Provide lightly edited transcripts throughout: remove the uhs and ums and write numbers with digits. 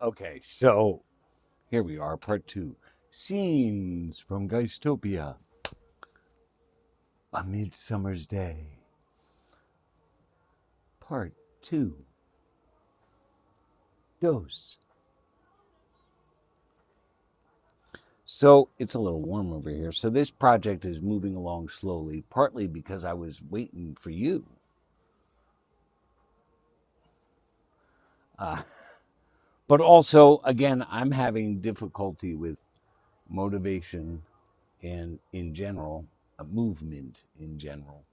Okay, so here we are, part two. Scenes from Geistopia. A Midsummer's Day. Part two. Dose. So it's a little warm over here. So this project is moving along slowly, partly because I was waiting for you. Uh, but also, again, I'm having difficulty with motivation and in general, movement in general.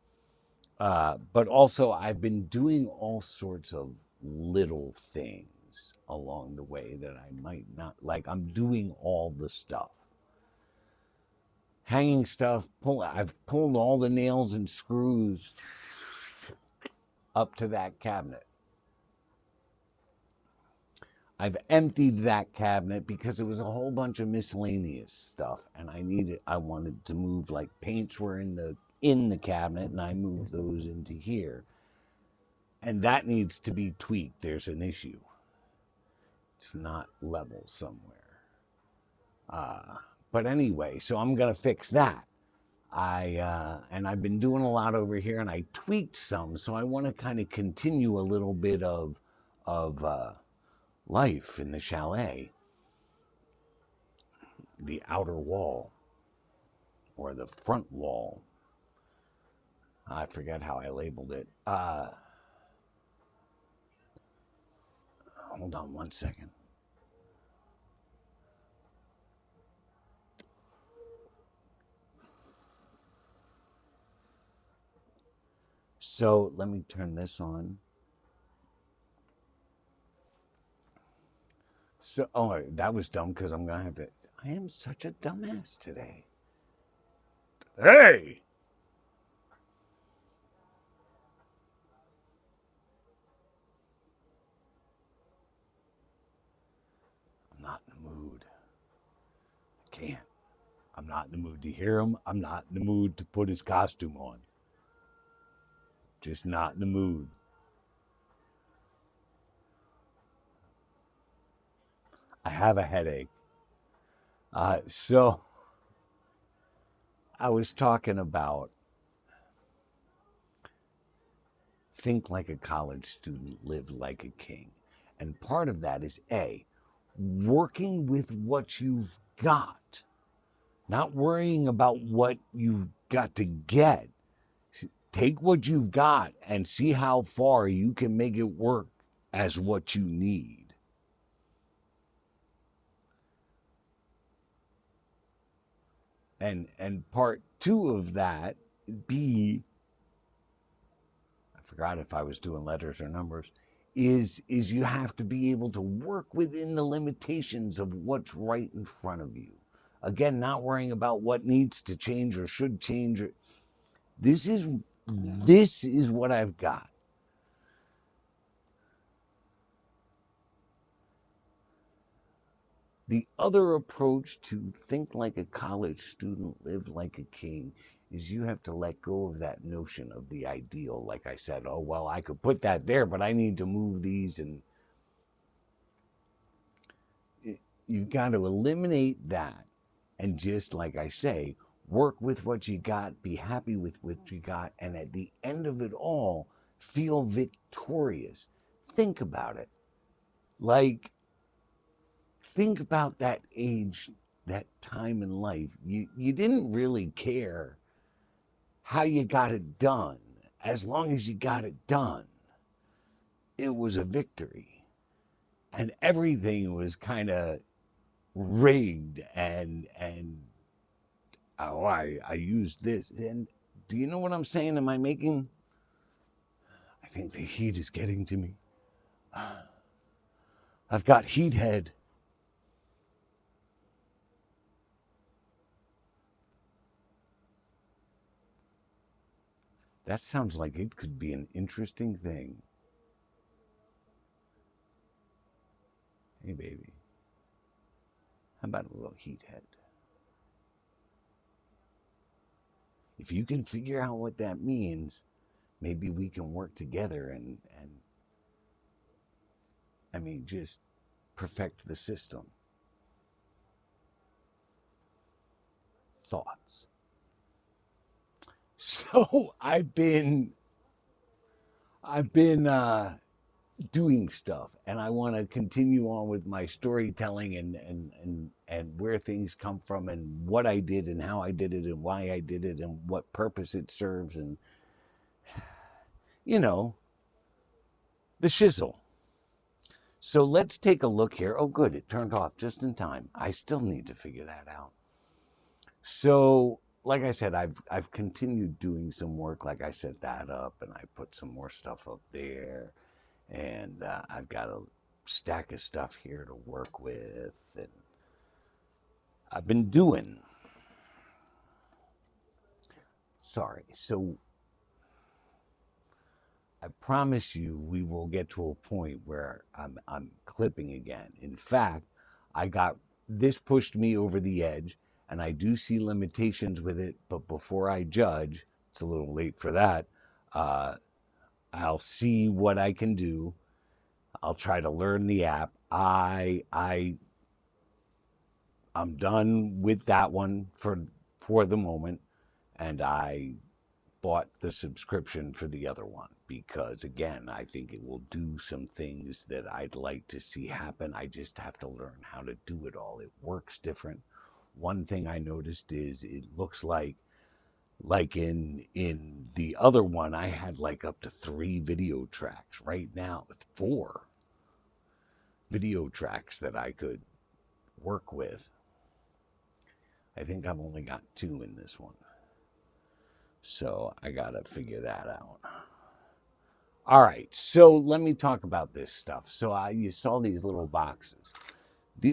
But also, I've been doing all sorts of little things along the way that I might not like. I'm doing all the stuff, hanging stuff. I've pulled all the nails and screws up to that cabinet. I've emptied that cabinet because it was a whole bunch of miscellaneous stuff, and I wanted to move, like, paints were in the cabinet, and I moved those into here, and that needs to be tweaked. There's an issue. It's not level somewhere. Uh, but anyway, so I'm gonna fix that. And I've been doing a lot over here, and I tweaked some, so I want to kind of continue a little bit of life in the chalet, the outer wall or the front wall. I forget how I labeled it. Hold on one second. So let me turn this on. So, oh, that was dumb because I'm going to have to. I am such a dumbass today. Hey! I'm not in the mood. I can't. I'm not in the mood to hear him. I'm not in the mood to put his costume on. Just not in the mood. I have a headache. So I was talking about think like a college student, live like a king. And part of that is A, working with what you've got, not worrying about what you've got to get. Take what you've got and see how far you can make it work as what you need. And part two of that, B, I forgot if I was doing letters or numbers, is you have to be able to work within the limitations of what's right in front of you. Again, not worrying about what needs to change or should change. This is this is what I've got. The other approach to think like a college student, live like a king, is you have to let go of that notion of the ideal. Like I said, oh, well, I could put that there, but I need to move these. And you've got to eliminate that. And just like I say, work with what you got, be happy with what you got. And at the end of it all, feel victorious. Think about it. Like, think about that age, that time in life. You didn't really care how you got it done. As long as you got it done, it was a victory. And everything was kind of rigged and oh, I used this. And do you know what I'm saying? Am I making I think the heat is getting to me. I've got heat head. That sounds like it could be an interesting thing. Hey, baby. How about a little heat head? If you can figure out what that means, maybe we can work together and I mean, just perfect the system. Thoughts. So I've been doing stuff, and I want to continue on with my storytelling and where things come from and what I did and how I did it and why I did it and what purpose it serves, and you know, the shizzle. So let's take a look here. Oh, good, it turned off just in time. I still need to figure that out. So, like I said, I've continued doing some work. Like I set that up, and I put some more stuff up there, and I've got a stack of stuff here to work with, and I've been doing. Sorry. So I promise you, we will get to a point where I'm clipping again. In fact, I got this pushed me over the edge, and I do see limitations with it. But before I judge, it's a little late for that. Uh, I'll see what I can do. I'll try to learn the app. I'm done with that one for the moment, and I bought the subscription for the other one because, again, I think it will do some things that I'd like to see happen. I just have to learn how to do it all. It works different. One thing I noticed is it looks like in the other one I had like up to 3 video tracks. Right now with 4 video tracks that I could work with. I think I've only got 2 in this one. So I got to figure that out. All right, so let me talk about this stuff. So you saw these little boxes.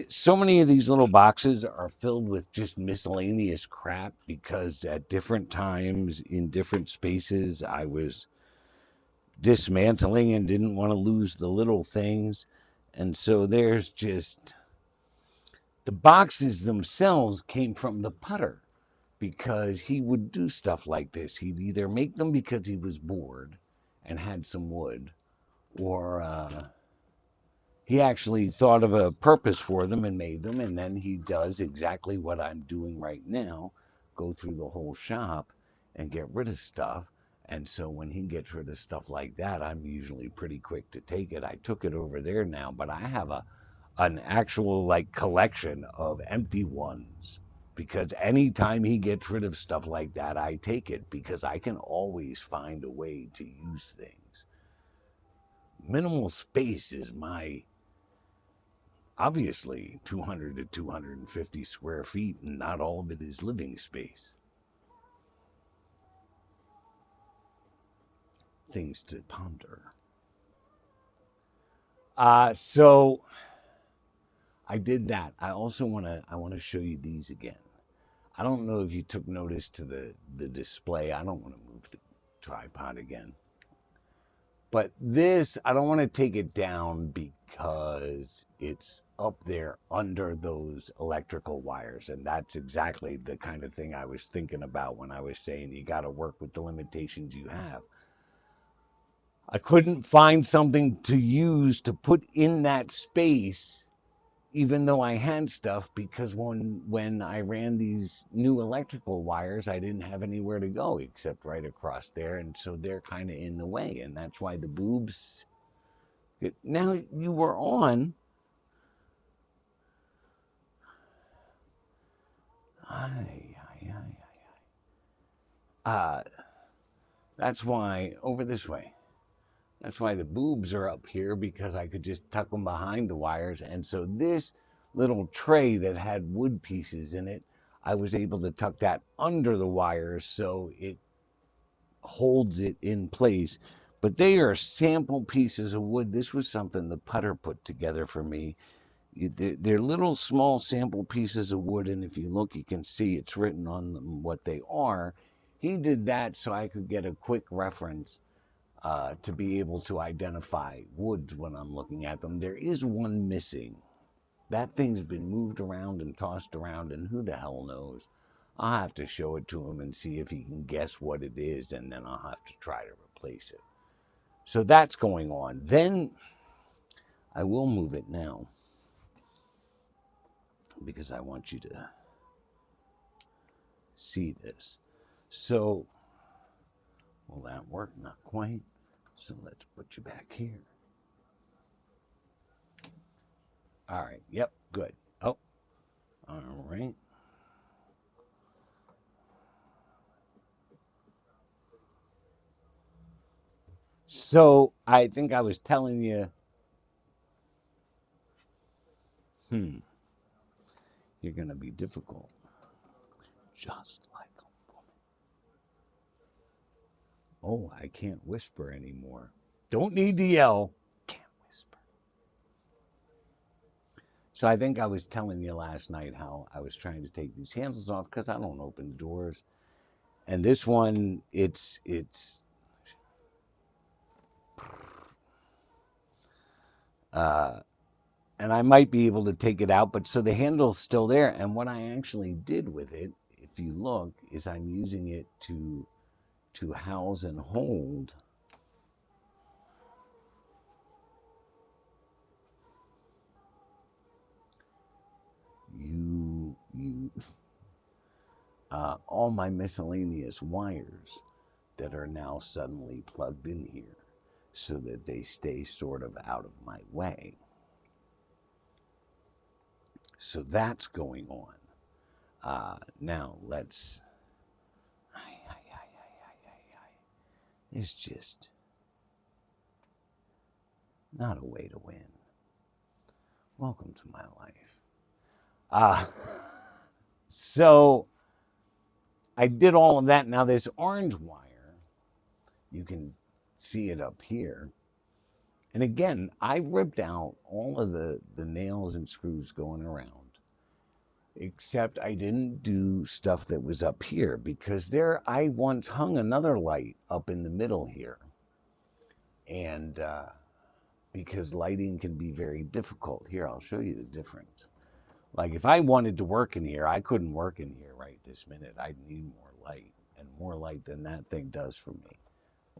So many of these little boxes are filled with just miscellaneous crap because at different times in different spaces I was dismantling and didn't want to lose the little things. And so there's just the boxes themselves came from the putter because he would do stuff like this. He'd either make them because he was bored and had some wood, or he actually thought of a purpose for them and made them, and then he does exactly what I'm doing right now, go through the whole shop and get rid of stuff. And so when he gets rid of stuff like that, I'm usually pretty quick to take it. I took it over there now, but I have an actual like collection of empty ones because anytime he gets rid of stuff like that, I take it because I can always find a way to use things. Minimal space is my, obviously, 200 to 250 square feet, and not all of it is living space. Things to ponder. So I did that. I also want to show you these again. I don't know if you took notice to the display. I don't want to move the tripod again. But this, I don't want to take it down because it's up there under those electrical wires. And that's exactly the kind of thing I was thinking about when I was saying you got to work with the limitations you have. I couldn't find something to use to put in that space, even though I had stuff, because when I ran these new electrical wires, I didn't have anywhere to go except right across there. And so they're kind of in the way. And that's why the boobs. Now you were on. That's why, over this way. That's why the boobs are up here, because I could just tuck them behind the wires. And so this little tray that had wood pieces in it, I was able to tuck that under the wires so it holds it in place. But they are sample pieces of wood. This was something the putter put together for me. They're little small sample pieces of wood, and if you look, you can see it's written on them what they are. He did that so I could get a quick reference to be able to identify woods when I'm looking at them. There is one missing. That thing's been moved around and tossed around, and who the hell knows? I'll have to show it to him and see if he can guess what it is, and then I'll have to try to replace it. So that's going on. Then I will move it now. because I want you to see this. So, will that work? Not quite. So let's put you back here. All right. Yep. Good. Oh, all right. So I think I was telling you, you're going to be difficult. Just like a woman. Oh, I can't whisper anymore. Don't need to yell. Can't whisper. So I think I was telling you last night how I was trying to take these handles off because I don't open the doors. And this one, it's and I might be able to take it out, but so the handle's still there. And what I actually did with it, if you look, is I'm using it to house and hold you all my miscellaneous wires that are now suddenly plugged in here so that they stay sort of out of my way. So that's going on. Now let's. There's just not a way to win. Welcome to my life. So I did all of that. Now this orange wire, you can see it up here. And again, I ripped out all of the nails and screws going around, except I didn't do stuff that was up here because I once hung another light up in the middle here. And because lighting can be very difficult. Here, I'll show you the difference. Like if I wanted to work in here, I couldn't work in here right this minute. I'd need more light, and more light than that thing does for me.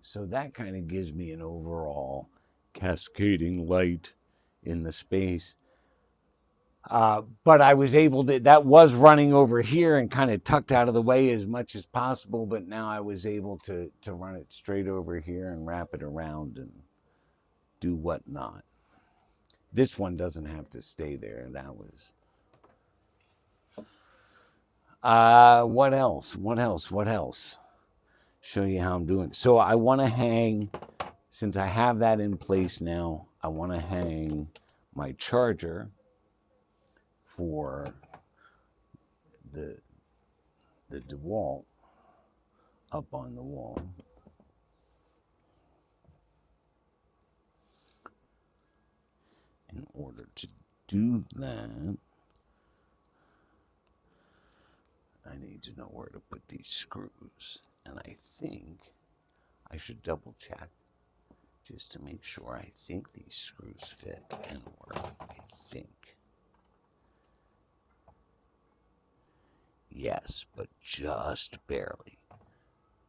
So that kind of gives me an overall cascading light in the space. But I was able to, that was running over here and kind of tucked out of the way as much as possible. But now I was able to run it straight over here and wrap it around and do whatnot. This one doesn't have to stay there. That was. What else? What else? What else? Show you how I'm doing. So I want to hang, since I have that in place now, I want to hang my charger for the DeWalt up on the wall. In order to do that, I need to know where to put these screws. And I think I should double check just to make sure. I think these screws fit and work. I think. Yes, but just barely.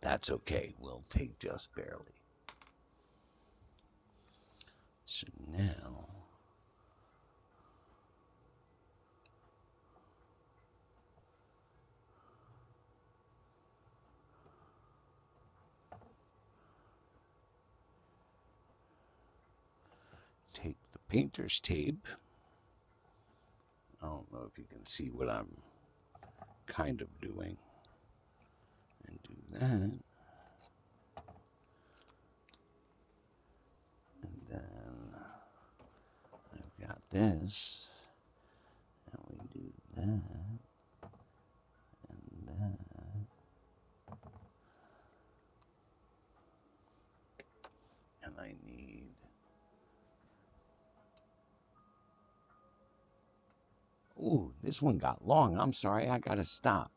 That's okay. We'll take just barely. So now, take the painter's tape. I don't know if you can see what I'm kind of doing. And do that. And then I've got this. And we do that. And that. And I need. Ooh, this one got long. I'm sorry, I gotta stop.